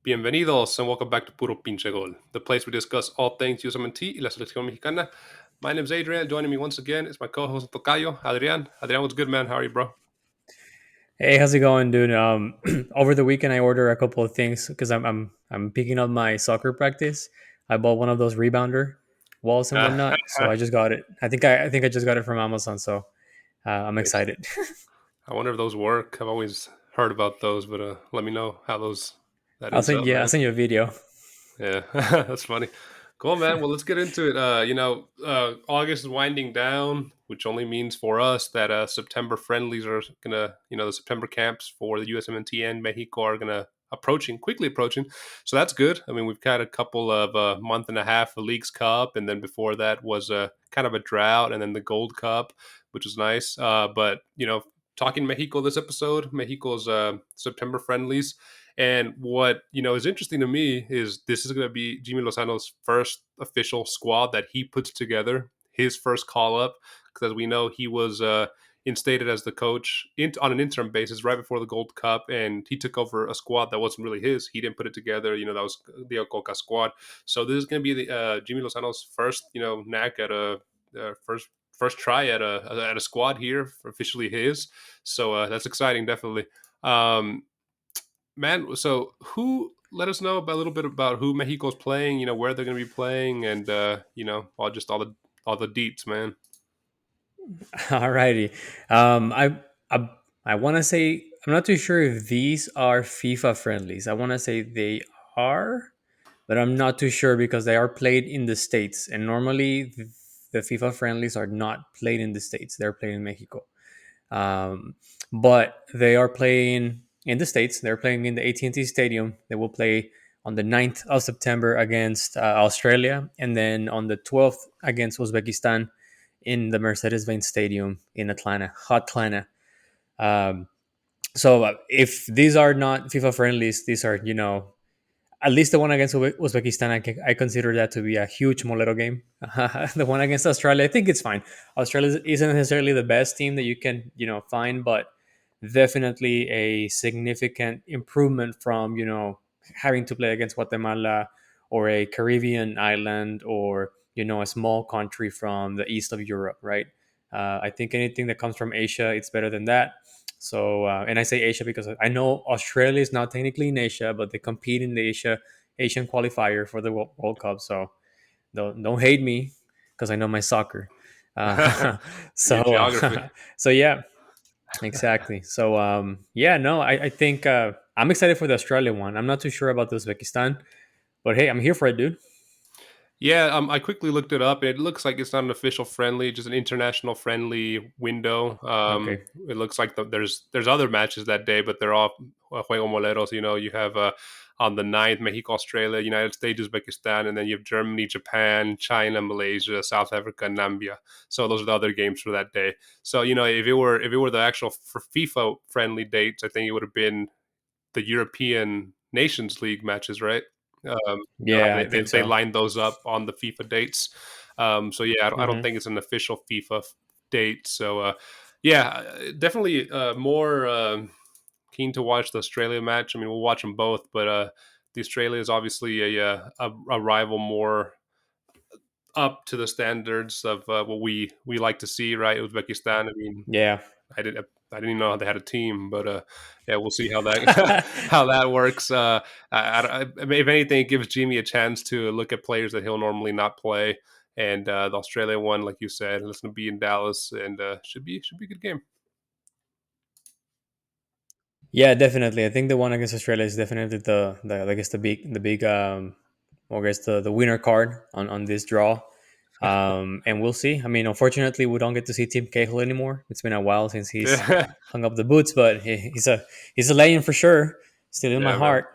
Bienvenidos and welcome back to Puro Pinche Gol, the place we discuss all things USMNT y la Seleccion Mexicana. My name's Adrian. Joining me once again is my co-host Tocayo, Adrian. Adrian, what's good, man? How are you, bro? Hey, how's it going, dude? Over the weekend, I ordered a couple of things because I'm picking up my soccer practice. I bought one of those rebounder walls and whatnot, so I just got it. I think I just got it from Amazon, so I'm Nice. excited. I wonder if those work. I've always heard about those, but let me know how that I'll ends send up, yeah, I'll man. send you a video. Yeah, that's funny. Cool, man. Well, let's get into it. August is winding down, which only means for us that September friendlies are gonna, the September camps for the USMNT and Mexico are gonna quickly approaching. So that's good. I mean, we've got a couple of month and a half of Leagues Cup, and then before that was kind of a drought, and then the Gold Cup, which was nice. But talking Mexico this episode, Mexico's September friendlies. And what is interesting to me is this is going to be Jimmylozano's first official squad that he puts together, his first call up, because as we know, he was instated as the coach on an interim basis right before the Gold Cup, and he took over a squad that wasn't really his. He didn't put it together. That was the Coca squad. So this is going to be the Jimmy Lozano's first, knack at a first try at a squad here, officially his. So that's exciting, definitely. Man, so who let us know a little bit about who Mexico's playing, where they're going to be playing, and all the deets, man. Alrighty. I I want to say I'm not too sure if these are FIFA friendlies. I want to say they are, but I'm not too sure because they are played in the States. And normally the FIFA friendlies are not played in the States, they're played in Mexico. Um, but they are playing in the States, they're playing in the AT&T Stadium. They will play on the 9th of September against Australia, and then on the 12th against Uzbekistan in the Mercedes-Benz Stadium in Atlanta, hot Atlanta. Um, so if these are not FIFA friendlies, these are, at least the one against Uzbekistan, I consider that to be a huge Molero game. The one against Australia, I think it's fine. Australia isn't necessarily the best team that you can, find, but definitely a significant improvement from, having to play against Guatemala or a Caribbean island or, a small country from the east of Europe, right? I think anything that comes from Asia, it's better than that. So, and I say Asia because I know Australia is not technically in Asia, but they compete in the Asian qualifier for the World Cup. So don't hate me because I know my soccer. Uh, so Your geography. so yeah, exactly. So yeah, no, I think I'm excited for the Australia one. I'm not too sure about the Uzbekistan, but hey, I'm here for it, dude. Yeah, I quickly looked it up. It looks like it's not an official friendly, just an international friendly window. Okay. It looks like there's other matches that day, but they're all Juego Moleros. You have on the 9th, Mexico, Australia, United States, Uzbekistan, and then you have Germany, Japan, China, Malaysia, South Africa, Namibia. So those are the other games for that day. So if it were the actual for FIFA friendly dates, I think it would have been the European Nations League matches, right? Yeah, I They think so. lined those up on the FIFA dates. So yeah, I don't Hmm. think it's an official FIFA date. So yeah, definitely more keen to watch the Australia match. I mean, we'll watch them both, but the Australia is obviously a rival more up to the standards of what we like to see, right? Uzbekistan. I mean, Yeah. I didn't even know they had a team, but yeah, we'll see how that how that works. If anything, it gives Jimmy a chance to look at players that he'll normally not play. And the Australia one, like you said, it's going to be in Dallas, and should be a good game. Yeah, definitely. I think the one against Australia is definitely the I guess the big I guess the winner card on this draw. And we'll see. I mean, unfortunately, we don't get to see Tim Cahill anymore. It's been a while since he's Yeah, hung up the boots, but he's a legend for sure. Still in my yeah, man, heart.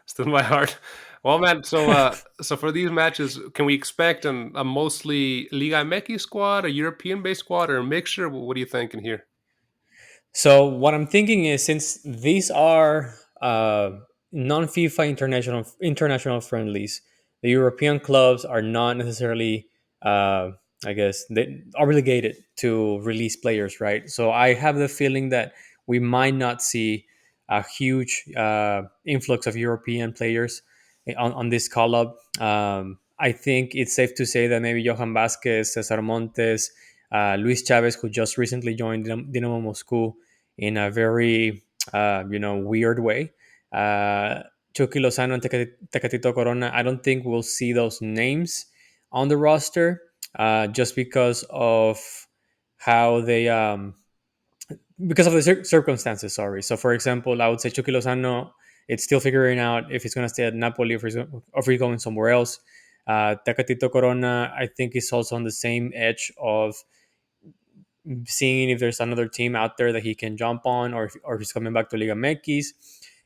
still in my heart. Well, man, so for these matches, can we expect a mostly ligamx squad, a European based squad, or a mixture? What are you thinking here? So what I'm thinking is, since these are non-FIFA international friendlies, the European clubs are not necessarily, I guess, they obligated to release players, right? So I have the feeling that we might not see. a huge influx of European players on this call up. I think it's safe to say that maybe Johan Vasquez, Cesar Montes, Luis Chavez, who just recently joined Dynamo Moscow in a very weird way. Chucky Lozano and Tecatito Corona, I don't think we'll see those names on the roster just because of how they because of the circumstances. Sorry. So, for example, I would say Chucky Lozano. It's still figuring out if he's going to stay at Napoli or if he's going somewhere else. Tecatito Corona, I think, is also on the same edge of seeing if there's another team out there that he can jump on, or if he's coming back to ligamx.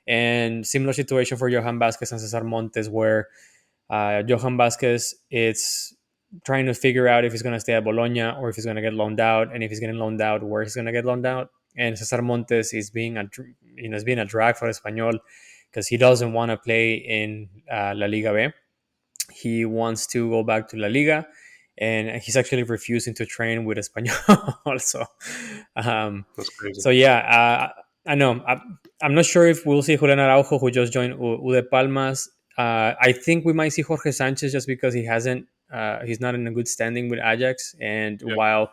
And similar situation for Johan Vasquez and Cesar Montes, where Johan Vasquez is trying to figure out if he's going to stay at Bologna or if he's going to get loaned out, and if he's getting loaned out, where he's going to get loaned out. And Cesar Montes is being is being a drag for Espanyol because he doesn't want to play in La Liga B. He wants to go back to La Liga, and he's actually refusing to train with Espanyol also. Um, That's crazy. so yeah, I know. I'm not sure if we'll see Julian Araujo, who just joined U de Palmas. I think we might see Jorge Sanchez just because he hasn't. He's not in a good standing with Ajax, and Yeah, while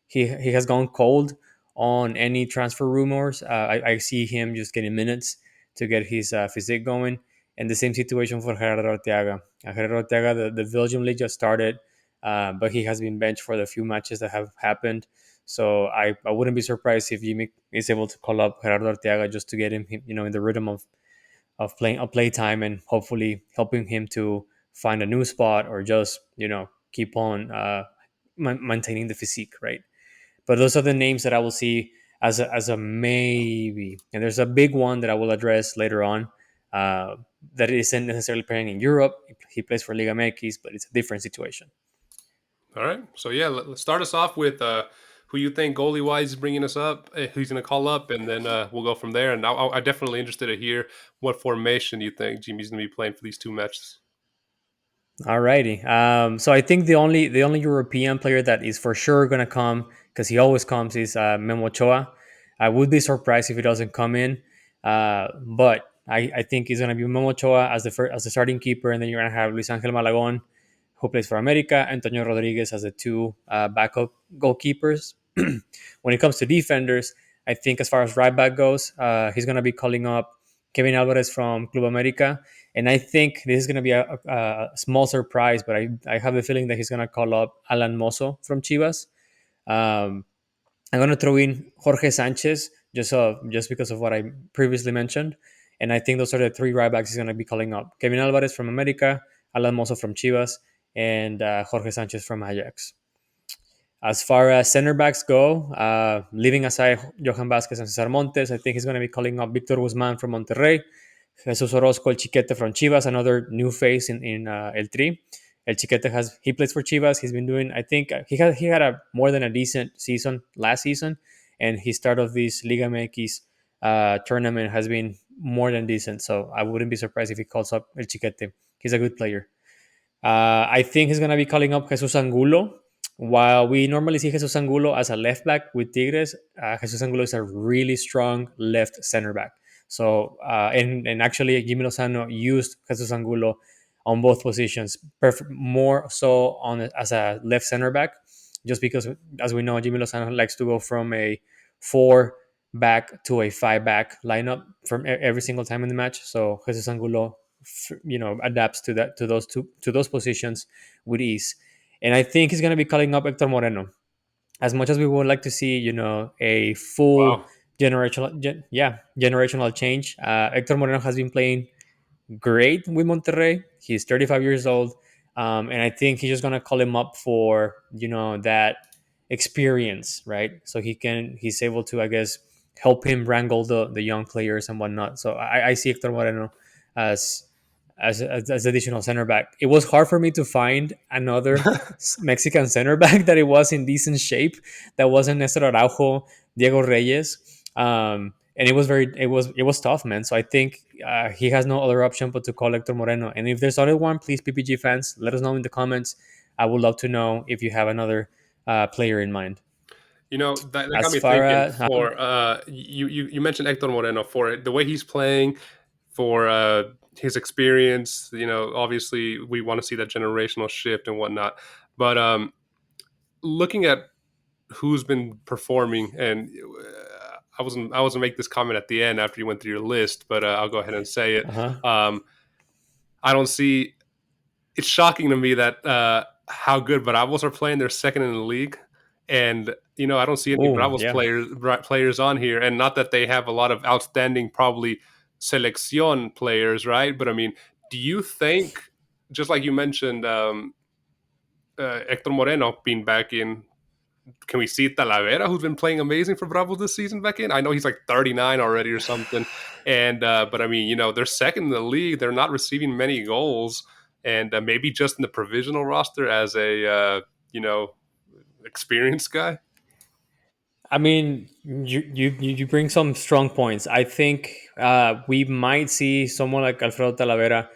he has gone cold on any transfer rumors, I see him just getting minutes to get his physique going. And the same situation for Gerardo Arteaga. Gerardo Arteaga, the Belgium league just started, but he has been benched for the few matches that have happened. So I wouldn't be surprised if Jimmy is able to call up Gerardo Arteaga just to get him, in the rhythm of playing a play time, and hopefully helping him to find a new spot, or just keep on maintaining the physique, right? But those are the names that I will see as a maybe. And there's a big one that I will address later on that isn't necessarily playing in Europe. He plays for Liga MX, but it's a different situation. all right. So yeah, let's start us off with who you think goalie wise is bringing us up, who's going to call up, and then we'll go from there. And I'm definitely interested to hear what formation you think Jimmy's going to be playing for these two matches. Alrighty. So I think the only European player that is for sure gonna come, because he always comes, is Memo Ochoa. I would be surprised if he doesn't come in, but I think he's gonna be Memo Ochoa as the starting keeper, and then you're gonna have Luis Angel Malagon, who plays for America, and Antonio Rodriguez as the two backup goalkeepers. When it comes to defenders, I think as far as right back goes, he's gonna be calling up Kevin Alvarez from Club America, and I think this is going to be a small surprise, but I have the feeling that he's going to call up Alan Mozo from Chivas. Um, I'm going to throw in Jorge Sanchez just because of what I previously mentioned. And I think those are the three right backs he's going to be calling up: Kevin Alvarez from America, Alan Mozo from Chivas, and Jorge Sanchez from Ajax. As far as center backs go, leaving aside Johan Vasquez and Cesar Montes, I think he's going to be calling up Victor Guzman from Monterrey, Jesus Orozco, El Chiquete from Chivas, another new face in eltri. El Chiquete he plays for Chivas. He's been doing, I think he had a more than a decent season last season, and his start of this Liga MX tournament has been more than decent. So I wouldn't be surprised if he calls up El Chiquete. He's a good player. I think he's going to be calling up Jesus Angulo. While we normally see Jesus Angulo as a left back with Tigres, Jesus Angulo is a really strong left center back. So, and actually, jimmylozano used Jesus Angulo on both positions, more so as a left center back, just because, as we know, jimmylozano likes to go from a four back to a five back lineup from every single time in the match. So Jesus Angulo adapts to those positions with ease. And I think he's going to be calling up Hector Moreno. As much as we would like to see, a full Wow. generational change. Hector Moreno has been playing great with Monterrey. He's 35 years old, and I think he's just gonna call him up for that experience, right? So he's able to, I guess, help him wrangle the young players and whatnot. So I see Hector Moreno as as additional center back. It was hard for me to find another Mexican center back that it was in decent shape, that wasn't Nestor Araujo, Diego Reyes. And it was tough, man. So I think he has no other option but to call Hector Moreno. And if there's other one, please, PPG fans, let us know in the comments. I would love to know if you have another player in mind. That got As me far thinking. as For you mentioned Hector Moreno for the way he's playing, for his experience. Obviously we want to see that generational shift and whatnot. But looking at who's been performing, and I wasn't make this comment at the end after you went through your list, but I'll go ahead and say it. uh-huh. Um, I don't see. It's shocking to me that how good Bravos are playing. They're second in the league, and I don't see any Oh Bravos yeah. players on here. And not that they have a lot of outstanding, probably Seleccion players, right? But I mean, do you think, just like you mentioned, Hector Moreno being back in, can we see Talavera, who's been playing amazing for Bravos this season, back in? I know he's like 39 already or something, and but I mean, they're second in the league. They're not receiving many goals, and maybe just in the provisional roster as a experienced guy. I mean, you bring some strong points. I think we might see someone like Alfredo Talavera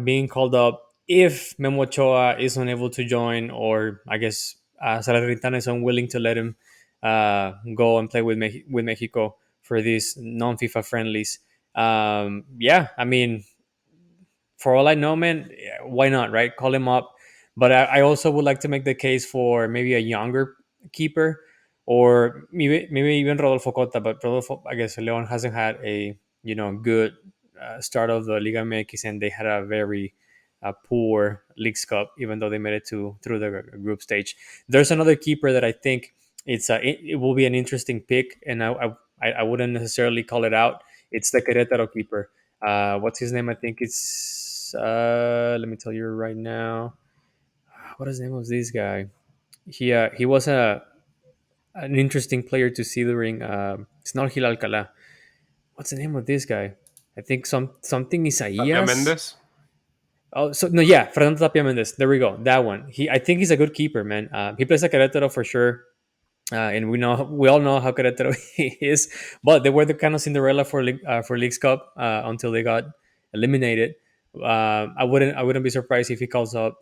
being called up if Memo Ochoa is unable to join, or I guess Salernitana is unwilling to let him go and play with with Mexico for these non FIFA friendlies. Yeah, I mean, for all I know, man, why not, right? Call him up. But I also would like to make the case for maybe a younger keeper, or maybe even Rodolfo Cota. But Rodolfo, I guess Leon hasn't had a good start of the ligamx, and they had a very poor Leagues Cup, even though they made it to through the group stage. There's another keeper that I think it will be an interesting pick, and I wouldn't necessarily call it out. It's the Querétaro keeper. What's his name? I think it's let me tell you right now. What is the name of this guy? He was an interesting player to see during it's not Gil Alcala. What's the name of this guy? I think something Tapia Isaías. Mendes. Oh, so no, yeah, Fernando Tapia Mendes. There we go. That one. I think he's a good keeper, man. He plays at Querétaro for sure. And we all know how Querétaro is, but they were the kind of Cinderella for Leagues Cup until they got eliminated. I wouldn't be surprised if he calls up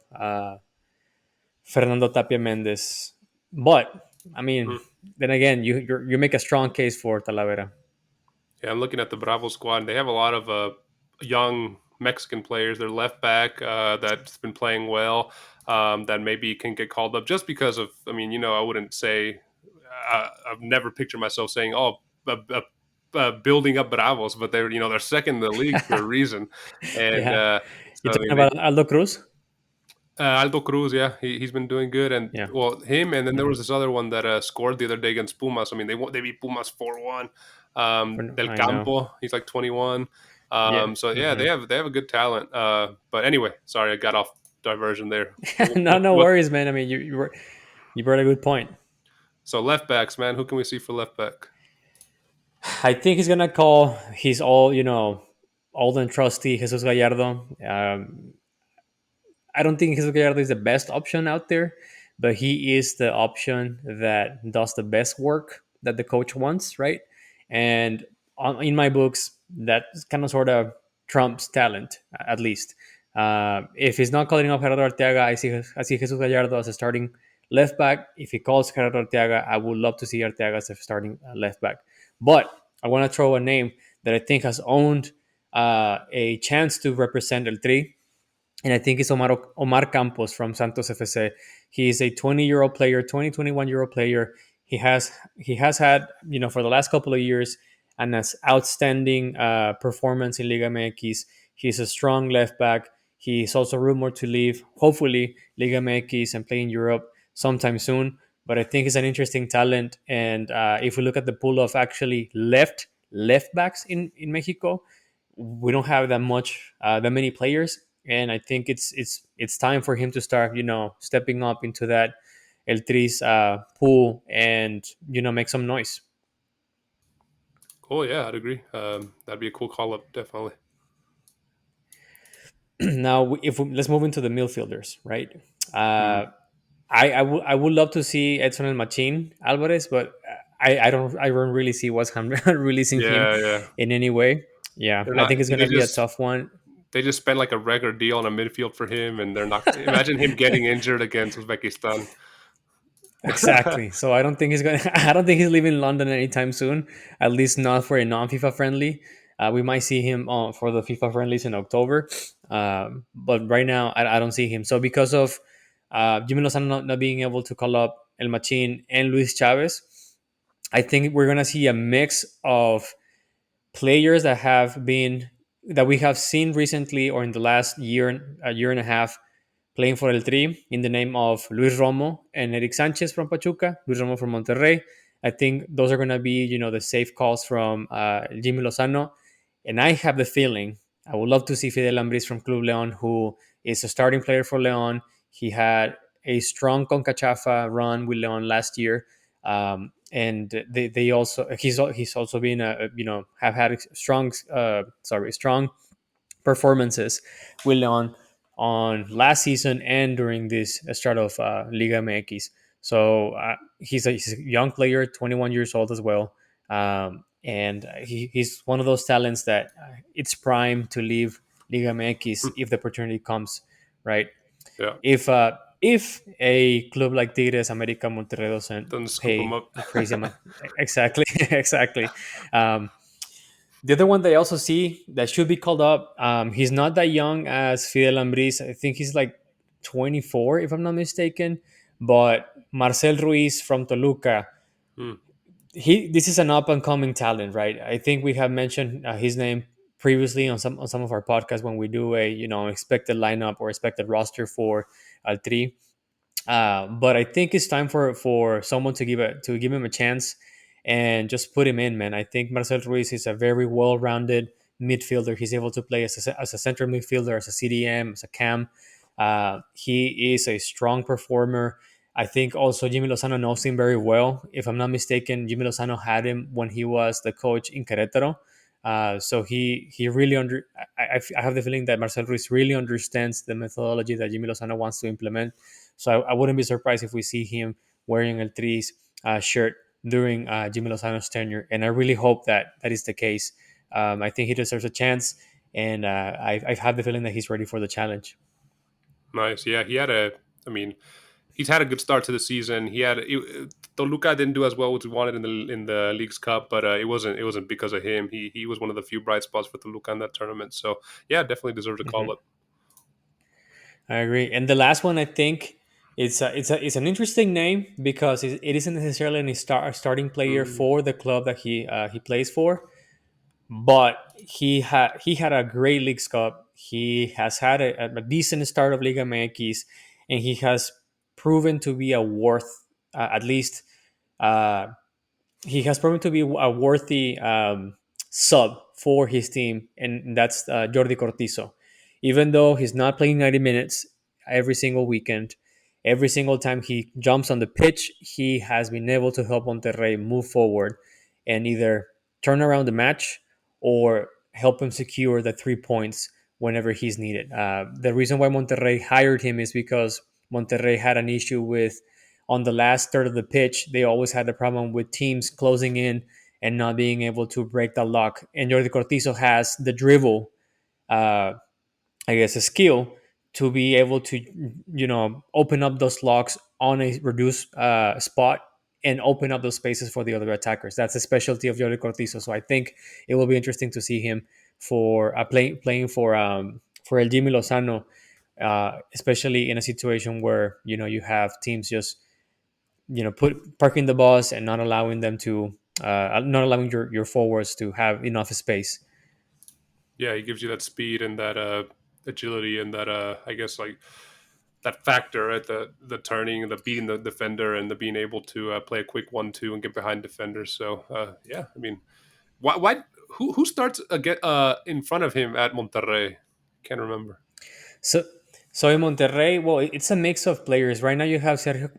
Fernando Tapia Mendes, but I mean, Mhm. then again, you make a strong case for Talavera. Yeah, I'm looking at the Bravo squad, and they have a lot of young Mexican players. Their left back that's been playing well, that maybe can get called up just because of. I mean, I wouldn't say. I've never pictured myself saying, "Oh, building up Bravos," but they're second in the league for a reason, and Yeah, you so I talking mean they. about Aldo Cruz? Aldo Cruz, yeah, he's been doing good, and Yeah. well, him, and then there Hmm. was this other one that scored the other day against Pumas. I mean, they beat Pumas 4-1. Del I know. Campo, he's like 21. Yeah. So yeah, Hmm. they have a good talent. But anyway, sorry, I got off diversion there. No worries, man. I mean, you brought a good point. So left backs, man, who can we see for left back? I think he's gonna call his old and trusty Jesus Gallardo. I don't think Jesus Gallardo is the best option out there, but he is the option that does the best work that the coach wants, right? And in my books, that kind of sort of trumps talent, at least. If he's not calling up Gerardo Arteaga, I see Jesus Gallardo as a starting left back. If he calls Gerardo Arteaga, I would love to see Arteaga as a starting left back. But I want to throw a name that I think has owned a chance to represent eltri, and I think it's Omar Campos from Santos FC. He is a 20-year-old player, 21-year-old player. He has had, for the last couple of years, an outstanding performance in Liga MX. He's a strong left back. He's also rumored to leave, hopefully, Liga MX and play in Europe sometime soon. But I think he's an interesting talent. And if we look at the pool of actually left backs in Mexico, we don't have that many players, and I think it's time for him to start, stepping up into that El Tri's pool, and make some noise. Oh yeah, I'd agree. That'd be a cool call up, definitely. Now, let's move into the midfielders, right? Mhm. Uh, I would love to see Edson and Machine Alvarez, but I don't really see what's releasing him Yeah, yeah. in any way. Yeah, They're I not. think it's They gonna be a just tough one. they just spent like a record deal on a midfield for him, and they're not. Imagine him getting injured against Uzbekistan. Exactly. So I don't think he's going. I don't think he's leaving London anytime soon. At least not for a non-FIFA friendly. We might see him for the FIFA friendlies in October, but right now I don't see him. So because of Jimmy Lozano not being able to call up El Machín and Luis Chavez, I think we're gonna see a mix of players that we have seen recently or in the last year, a year and a half, playing for El Tri in the name of Luis Romo and Eric Sanchez from Pachuca, Luis Romo from Monterrey. I think those are going to be, the safe calls from Jimmy Lozano. And I have the feeling I would love to see Fidel Ambris from Club Leon, who is a starting player for Leon. He had a strong CONCACAF run with Leon last year. And they also he's also been have had strong performances with Leon on last season and during this start of ligamx. So he's a young player, 21 years old as well, and he's one of those talents that it's prime to leave ligamx if the opportunity comes, right? Yeah, If a club like Tigres, America, Monterrey doesn't doesn't scoop him pay up. a crazy amount, exactly, exactly. Um, the other one that I also see that should be called up, he's not that young as Fidel Ambris. I think he's like 24, if I'm not mistaken. But Marcel Ruiz from Toluca, Hmm. this is an up and coming talent, right? I think we have mentioned his name previously on some of our podcasts when we do a expected lineup or expected roster for Altri. But I think it's time for someone to give him a chance and just put him in, man. I think Marcel Ruiz is a very well rounded midfielder. He's able to play as a central midfielder, as a CDM, as a cam. He is a strong performer. I think also Jimmy Lozano knows him very well. If I'm not mistaken, Jimmy Lozano had him when he was the coach in Querétaro. So he really I have the feeling that Marcel Ruiz really understands the methodology that Jimmy Lozano wants to implement. So I wouldn't be surprised if we see him wearing El Tri's shirt during Jimmy Lozano's tenure, and I really hope that that is the case. I think he deserves a chance, and I've had the feeling that he's ready for the challenge. Nice. Yeah, he had a. I mean, he's had a good start to the season. Toluca didn't do as well as we wanted in the League's Cup, but it wasn't because of him. He was one of the few bright spots for Toluca in that tournament. So yeah, definitely deserves a call Mhm. up. I agree. And the last one, I think it's an interesting name because it isn't necessarily a starting player Mm, for the club that he plays for, but he had a great Leagues Cup. He has had a decent start of Liga MX, and he has proven to be a worth at least uh, he has proven to be a worthy sub for his team, and that's Jordi Cortizo. Even though he's not playing 90 minutes every single weekend, every single time he jumps on the pitch, he has been able to help Monterrey move forward and either turn around the match or help him secure the 3 points whenever he's needed. The reason why Monterrey hired him is because Monterrey had an issue with on the last third of the pitch, they always had the problem with teams closing in and not being able to break the lock. And Jordi Cortizo has the dribble, uh, I guess, a skill to be able to, open up those locks on a reduced spot and open up those spaces for the other attackers. That's a specialty of Jordi Cortizo. So I think it will be interesting to see him for playing for El Jimmy Lozano, especially in a situation where you have teams just put parking the bus and not allowing them to not allowing your forwards to have enough space. yeah, he gives you that speed and that agility and that I guess like that factor, right? The turning, the beating the defender, and the being able to play a quick 1-2 and get behind defenders. So yeah, I mean, why who starts again in front of him at Monterrey? Can't remember. So so in Monterrey, well, it's a mix of players. Right now, you have Sergio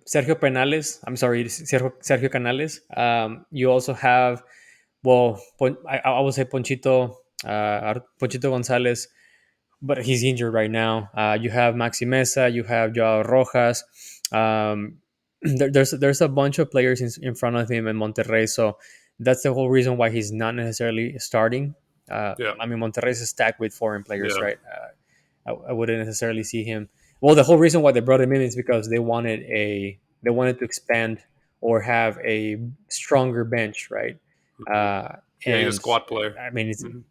Penales. I'm sorry, Sergio Canales. You also have, well, I would say Ponchito Gonzalez, but he's injured right now. You have Maxi Mesa, you have Joao Rojas. There's a bunch of players in front of him in Monterrey, so that's the whole reason why he's not necessarily starting. Yeah, I mean, Monterrey is stacked with foreign players, yeah, right? I wouldn't necessarily see him. Well, the whole reason why they brought him in is because they wanted they wanted to expand or have a stronger bench, right? Mhm. Uh, Yeah, he's a and squad player. I mean, it's Mhm.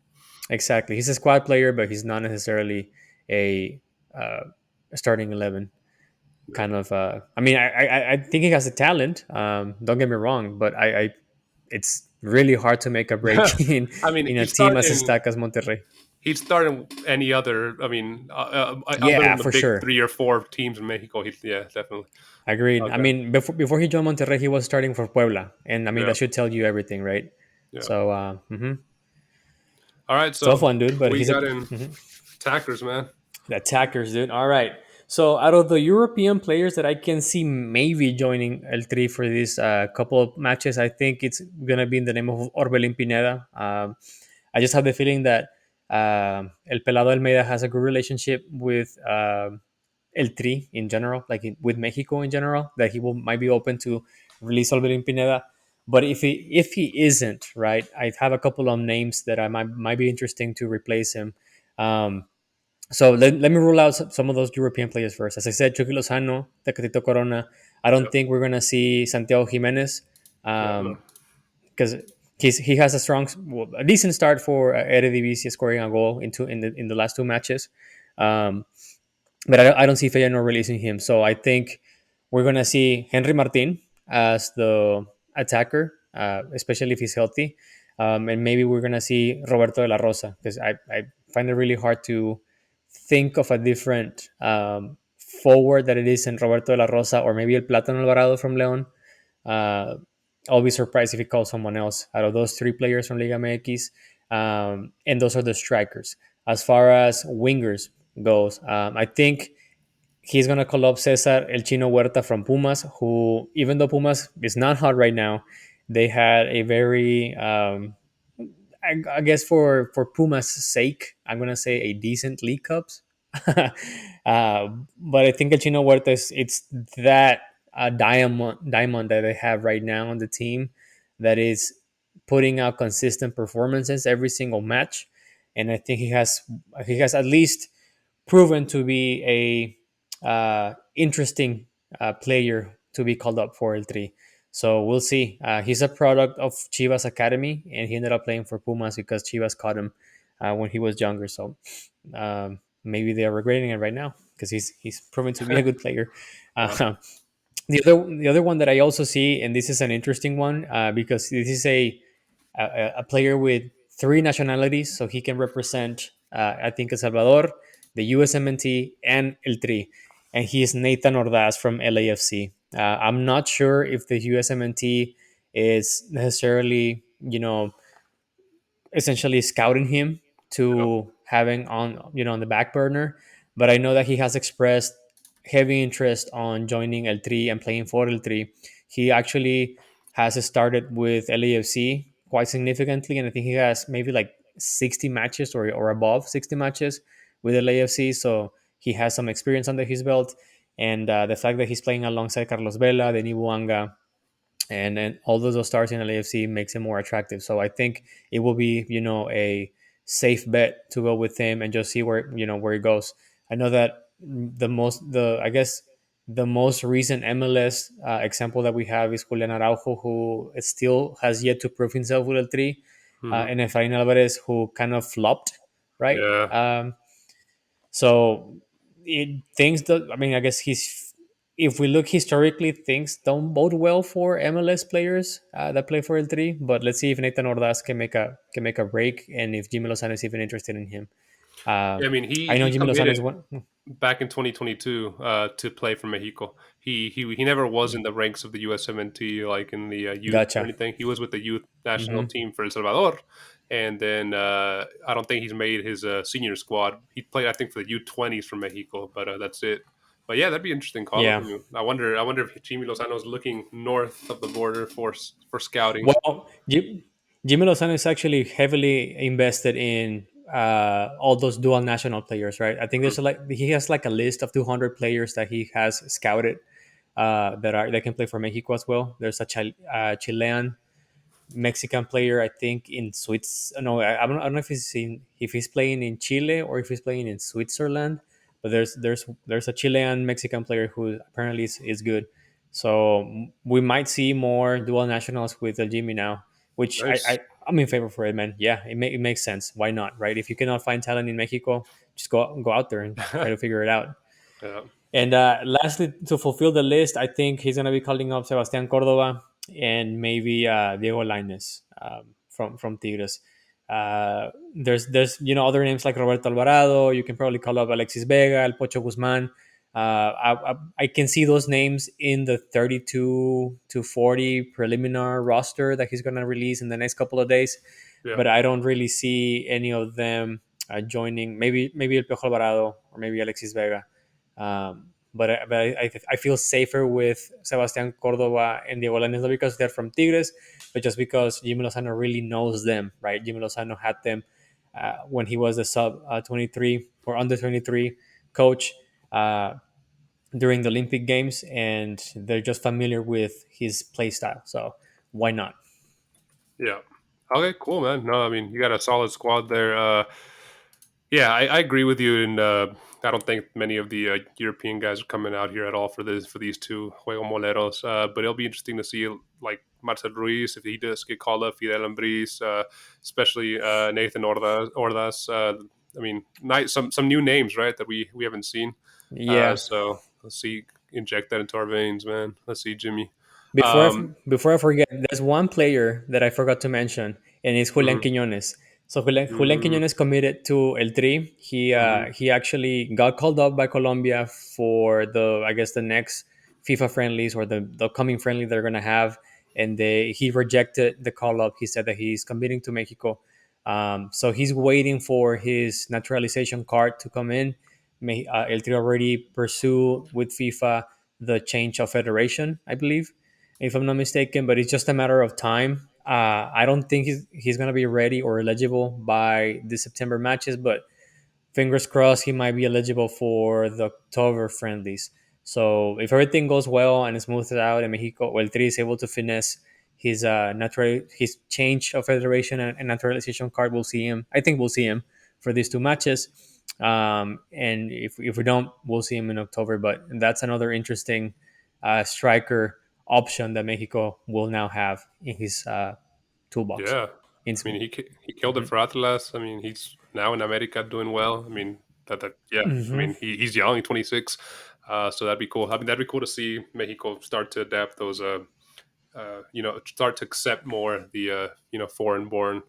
exactly, he's a squad player, but he's not necessarily a, uh, starting 11 Yeah. kind of. I mean, I think he has a talent. Don't get me wrong, but I it's really hard to make a break I mean, in a team as stacked as Monterrey. he's starting any other. I mean, other Yeah, than the for big sure. 3 or 4 teams in Mexico, he's yeah, definitely. Agreed. I Okay. mean, before he joined Monterrey, he was starting for Puebla, and I mean Yeah. that should tell you everything, right? Yeah. So, All right. so So fun, dude. But we he's a got in attackers, man. the attackers, dude. All right. So, out of the European players that I can see maybe joining El Tri for this couple of matches, I think it's gonna be in the name of Orbelin Pineda. I just have the feeling that El Pelado Almeida has a good relationship with El Tri in general, like with Mexico in general, that he will might be open to release Orbelin Pineda. But if he isn't, right, I have a couple of names that I might be interesting to replace him. Um, so let me rule out some of those European players first. As I said, Chucky Lozano, Tecatito Corona. I don't Yep. think we're gonna see Santiago Jimenez, Yeah. No. because he has a strong, well, a decent start for Eredivisie, scoring a goal in the last two matches. Um, but I don't see Feyenoord releasing him. So I think we're gonna see Henry Martin as the attacker, especially if he's healthy, and maybe we're gonna see Roberto de la Rosa, because I find it really hard to think of a different forward that it isn't Roberto de la Rosa or maybe El Plátano Alvarado from León. Uh, I'll be surprised if he calls someone else out of those three players from Liga MX. And those are the strikers. As far as wingers goes, I think he's going to call up Cesar El Chino Huerta from Pumas, who, even though Pumas is not hot right now, they had a very, I guess for Pumas' sake, I'm going to say a decent League Cups. But I think El Chino Huerta it's that diamond that they have right now on the team that is putting out consistent performances every single match, and I think he has at least proven to be a interesting player to be called up for El Tri. So we'll see. He's a product of Chivas Academy, and he ended up playing for Pumas because Chivas caught him when he was younger. So maybe they are regretting it right now because he's proven to be a good player. Wow. Uh, the other one that I also see, and this is an interesting one because this is a player with three nationalities, so he can represent I think El Salvador, the USMNT, and El Tri, and he is Nathan Ordaz from LAFC. I'm not sure if the USMNT is necessarily essentially scouting him Yep. to having on the back burner. But I know that he has expressed heavy interest on joining El Tri and playing for El Tri. He actually has started with LAFC quite significantly, and I think he has maybe like 60 matches or above 60 matches with LAFC. So he has some experience under his belt, and the fact that he's playing alongside Carlos Vela, Denis Buanga, and then all those stars in LAFC makes him more attractive. So I think it will be a safe bet to go with him and just see where it goes. I know that I guess the most recent MLS example that we have is Julian Araujo, who still has yet to prove himself with El Tri, Hmm. and Efrain Alvarez, who kind of flopped, right? Yeah. So things that I mean, I guess if we look historically, things don't bode well for MLS players that play for El Tri. But let's see if Nathan Ordaz can make a break, and if Jimmy Lozano is even interested in him. Uh, Yeah, I mean, he I know he Jimmy Lozano committed is one. back in 2022 to play for Mexico. He never was in the ranks of the USMNT like in the youth or Gotcha. anything. He was with the youth national Hmm. team for El Salvador, and then I don't think he's made his senior squad. He played I think for the U20s for Mexico, but that's it. But yeah, that'd be interesting call up. Yeah. I mean, I wonder if Jimmy Lozano is looking north of the border for scouting. Well, Jimmy Lozano is actually heavily invested in all those dual national players, right? I think Mhm. he has like a list of 200 players that he has scouted that can play for Mexico as well. There's a Chilean Mexican player, I think, in Swiss. No, I don't know if he's playing in Chile or if he's playing in Switzerland. But there's a Chilean Mexican player who apparently is good. So we might see more dual nationals with El Jimmy now, which Nice. I'm in favor for it, man. Yeah, it makes sense. Why not, right? If you cannot find talent in Mexico, just go out there and try to figure it out. Yeah. And lastly, to fulfill the list, I think he's going to be calling up Sebastián Cordova and maybe Diego Lainez from Tigres. There's other names like Roberto Alvarado. You can probably call up Alexis Vega, El Pocho Guzman. I can see those names in the 32 to 40 preliminar roster that he's going to release in the next couple of days, Yeah. but I don't really see any of them joining. Maybe El Piojo Alvarado or maybe Alexis Vega. But I feel safer with Sebastián Cordova and Diego Lainez, not because they're from Tigres, but just because Jimmy Lozano really knows them, right? Jimmy Lozano had them when he was a sub 23 or under 23 coach during the Olympic Games, and they're just familiar with his play style. So why not? Yeah. Okay, cool, man. No, I mean, you got a solid squad there. Yeah, I agree with you, and I don't think many of the European guys are coming out here at all for these two Juego Moleros. But it'll be interesting to see like Marcel Ruiz if he does get called up, Fidel Ambris, especially Nathan Ordaz. I mean, some new names, right, that we haven't seen. Yeah. So let's see, inject that into our veins, man. Let's see, Jimmy. Before Um, before I forget, there's one player that I forgot to mention, and it's Julian mhm, Quiñones. So Julian mhm, Quiñones committed to eltri. mhm. He actually got called up by Colombia for the I guess the next FIFA friendlies or the upcoming friendly they're gonna have, and he rejected the call up. He said that he's committing to Mexico. So he's waiting for his naturalization card to come in. Eltri already pursue with FIFA the change of federation, I believe, if I'm not mistaken, but it's just a matter of time. I don't think he's going to be ready or eligible by the September matches, but fingers crossed he might be eligible for the October friendlies. So if everything goes well and smooths out and Mexico, well, Tri is able to finesse his change of federation and naturalization card, we'll see him. I think we'll see him for these two matches. And if we don't, we'll see him in October. But that's another interesting striker option that Mexico will now have in his toolbox. Yeah, In, I mean he killed it for Atlas. I mean he's now in America doing well. I mean that yeah. I Mhm. mean he's young, 26. So that'd be cool. I mean that'd be cool to see Mexico start to adapt those. Start to accept more the foreign born.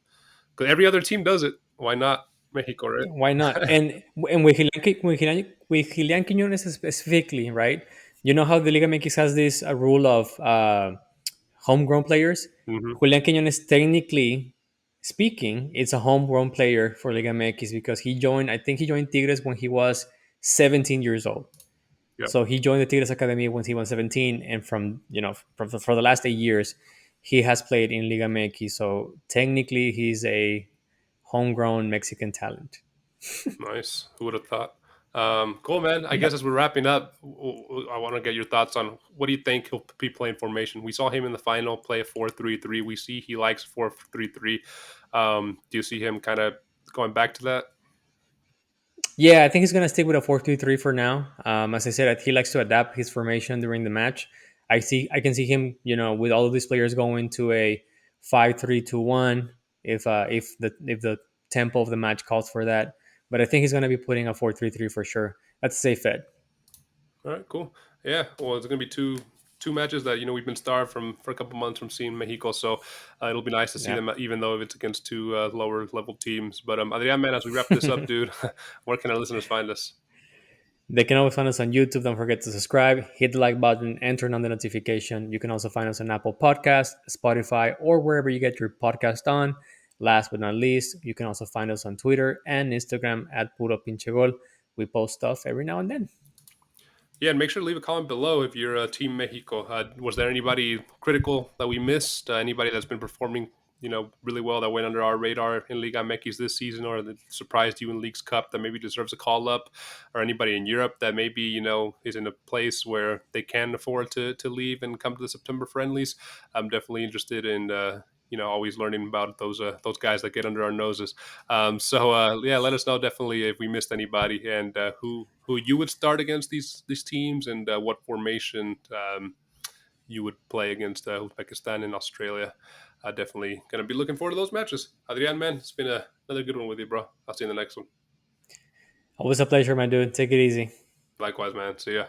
Because every other team does it. Why not Mexico, right? Why not? And with Gilian Quiñones specifically, right? You know how the Liga MX has this rule of homegrown players. Hmm. Julian Quiñones, technically speaking, it's a homegrown player for Liga MX because he joined. I think he joined Tigres when he was 17 years old. Yep. So he joined the Tigres Academy when he was 17, and for the last 8 years, he has played in Liga MX. So technically, he's a homegrown Mexican talent. Nice. Who would have thought? Cool, man. I guess Yep. as we're wrapping up, I want to get your thoughts on what do you think he'll be playing formation. We saw him in the final play a 4-3-3. We see he likes 4-3-3. Do you see him kind of going back to that? Yeah, I think he's gonna stick with a 4-2-3 for now. As I said, he likes to adapt his formation during the match. I can see him, with all of these players going to a 5-3-2-1 if the tempo of the match calls for that. But I think he's gonna be putting a 4-3-3 for sure. That's a safe bet. All right, cool. Yeah, well, it's gonna be two matches that we've been starved from for a couple months from seeing Mexico, so it'll be nice to see Yeah. them, even though it's against two lower level teams. But Adrian, man, as we wrap this up, dude, where can our listeners find us? They can always find us on YouTube. Don't forget to subscribe, hit the like button, and turn on the notification. You can also find us on Apple Podcast, Spotify, or wherever you get your podcast on. Last but not least, you can also find us on Twitter and Instagram at Puro Pinche Gol. We post stuff every now and then. Yeah, and make sure to leave a comment below if you're Team Mexico. Was there anybody critical that we missed? Anybody that's been performing, really well that went under our radar in Liga MX this season, or that surprised you in Leagues Cup that maybe deserves a call up, or anybody in Europe that maybe is in a place where they can afford to leave and come to the September friendlies? I'm definitely interested in. Always learning about those guys that get under our noses. Yeah, let us know definitely if we missed anybody and who you would start against these teams and what formation you would play against Uzbekistan and Australia. Definitely going to be looking forward to those matches. Adrian, man, it's been another good one with you, bro. I'll see you in the next one. Always a pleasure, my dude. Take it easy. Likewise, man. See ya.